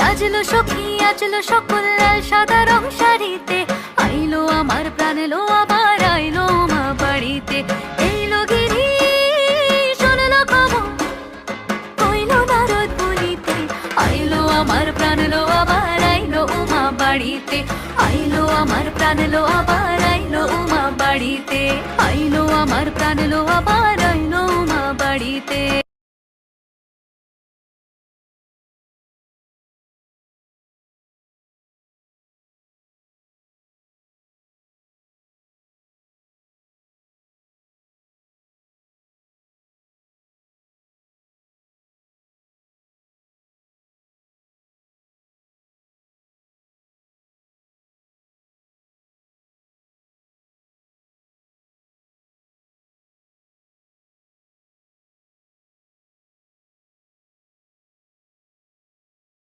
সাজলো সখী আজলো সকল লাল সাদা রং শাড়িতে, আইলো আমার প্রাণ এলো আবার আইলো মা বাড়িতে। এইলো গিরি শোনলো খবর কইলো নারদ বলিতে, আইলো আমার প্রাণ এলো আবার আইলো মা বাড়িতে। আইলো আমার প্রাণ এলো আবার আইলো মা বাড়িতে, আইলো আমার প্রাণ এলো আবার আইলো মা বাড়িতে।